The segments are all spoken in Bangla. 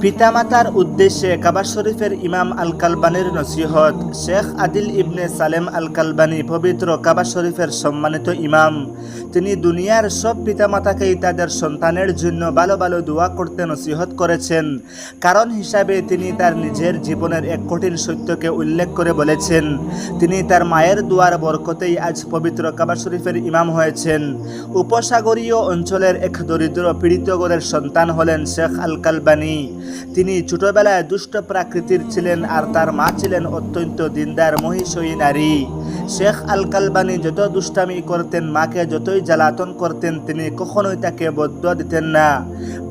পিতামাতার উদ্দেশ্যে কাবা শরীফের ইমাম আল কালবানির নসিহত। শেখ আদিল ইবনে সালেম আল কালবানি পবিত্র কাবা শরীফের সম্মানিত ইমাম। তিনি দুনিয়ার সব পিতামাতাকেই তাদের সন্তানের জন্য ভালো ভালো দোয়া করতে নসিহত করেছেন। কারণ হিসাবে তিনি তার নিজের জীবনের এক কঠিন সত্যকে উল্লেখ করে বলেছেন, তিনি তার মায়ের দোয়ার বরকতেই আজ পবিত্র কাবা শরীফের ইমাম হয়েছেন। উপসাগরীয় অঞ্চলের এক দরিদ্র পীড়িত ঘরের সন্তান হলেন শেখ আল কালবানি। তিনি ছোটবেলায় দুষ্ট প্রাকৃতির ছিলেন আর তার মা ছিলেন অত্যন্ত দিনদার মহিষী নারী। শেখ আল কালবানি যত দুষ্টামি করতেন, মাকে যতই জ্বালাতন করতেন, তিনি কখনোই তাকে বদদুয়া দিতেন না,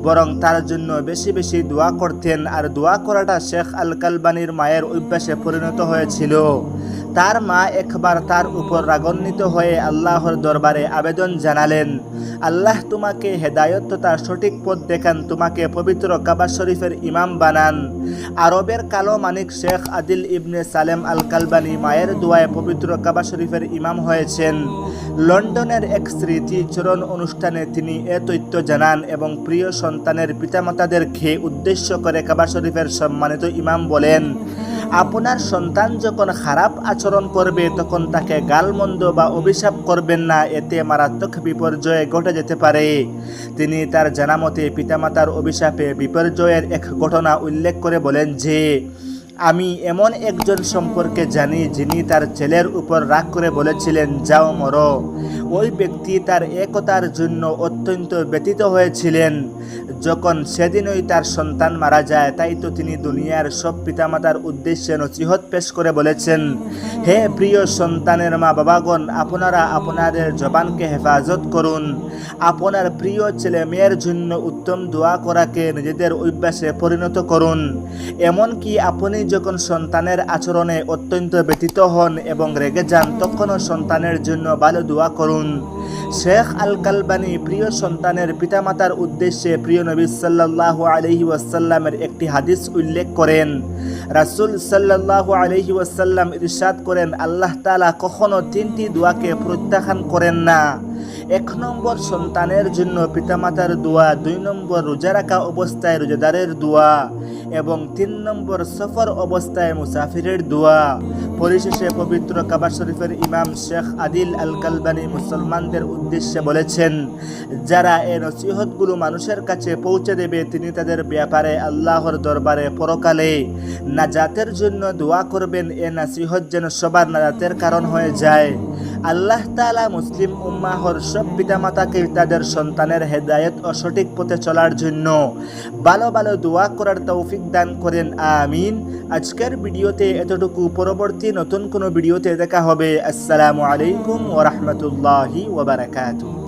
বরং তার জন্য বেশি বেশি দোয়া করতেন। আর দোয়া করাটা শেখ আল কালবানির মায়ের অভ্যাসে পরিণত হয়েছিল। তার মা একবার তার উপর রাগান্বিত হয়ে আল্লাহর দরবারে আবেদন জানালেন, আল্লাহ তোমাকে হেদায়ত তথা সঠিক পথ দেখান, তোমাকে পবিত্র কাবা শরীফের ইমাম বানান। আরবের কালো মানিক শেখ আদিল ইবনে সালেম আল কালবানি মায়ের দোয়ায় পবিত্র কাবা শরীফের ইমাম হয়েছেন। লন্ডনের এক স্মৃতিচরণ অনুষ্ঠানে তিনি এ তথ্য জানান এবং প্রিয় সন্তানের পিতামাতাদেরকে উদ্দেশ্য করে কাবা শরীফের সম্মানিত ইমাম বলেন, আপনার সন্তান যখন খারাপ আচরণ করবে তখন তাকে গালমন্দ বা অভিশাপ করবেন না, এতে মারাত্মক বিপর্যয় ঘটে যেতে পারে। তিনি তার জানামতে পিতামাতার অভিশাপে বিপর্যয়ের এক ঘটনা উল্লেখ করে বলেন যে, আমি এমন একজন সম্পর্কে জানি যিনি তার ছেলের উপর রাগ করে বলেছিলেন, যাও মরো। ওই ব্যক্তি তার একতার জন্য অত্যন্ত ব্যথিত হয়েছিলেন। যখন সেদিনই তার সন্তান মারা যায়, তাই তো তিনি দুনিয়ার সব পিতামাতার উদ্দেশ্যে নসিহত পেশ করে বলেছেন, হে প্রিয় সন্তানের মা বাবাগণ, আপনারা আপনাদের জবানকে হেফাজত করুন। আপনার প্রিয় ছেলে মেয়ের জন্য উত্তম দোয়া করাকে নিজেদের অভ্যাসে পরিণত করুন। এমনকি আপনি যখন সন্তানের আচরণে অত্যন্ত ব্যথিত হন এবং রেগে যান, তখনও সন্তানের জন্য ভালো দোয়া করুন। শেখ আল কালবানি প্রিয় সন্তানের পিতামাতার উদ্দেশ্যে প্রিয় নবী সাল্লাল্লাহু আলাইহি ওয়াসাল্লামের একটি হাদিস উল্লেখ করেন। রাসূল সাল্লাল্লাহু আলাইহি ওয়াসাল্লাম ইরশাদ করেন, আল্লাহ তাআলা কখনো তিনটি দোয়াকে প্রত্যাখ্যান করেন না। 1 নম্বর সন্তানের জন্য পিতামাতার দোয়া, 2 নম্বর রোজা রাখা অবস্থায় রোজাদারের দোয়া এবং 3 নম্বর সফর অবস্থায় মুসাফিরের দোয়া। পরিশেষে পবিত্র কাবা শরীফের ইমাম শেখ আদিল আল কালবানি মুসলমানদের উদ্দেশ্যে বলেছেন, যারা এই নসিহতগুলো মানুষের কাছে পৌঁছে দেবে, তিনি তাদের ব্যাপারে আল্লাহর দরবারে পরকালে নাজাতের জন্য দোয়া করবেন। এ নসিহত যেন সবার নাজাতের কারণ হয়ে যায়। আল্লাহ তাআলা মুসলিম উম্মাহর সব পিতামাতাকে তাদের সন্তানের হেদায়েত ও সঠিক পথে চলার জন্য ভালো ভালো দোয়া করার তৌফিক দান করেন, আমিন। আজকের ভিডিওতে এতটুকু, পরবর্তী নতুন কোনো ভিডিওতে দেখা হবে। আসসালামু আলাইকুম ওয়া রাহমাতুল্লাহি ওয়া বারাকাতুহু।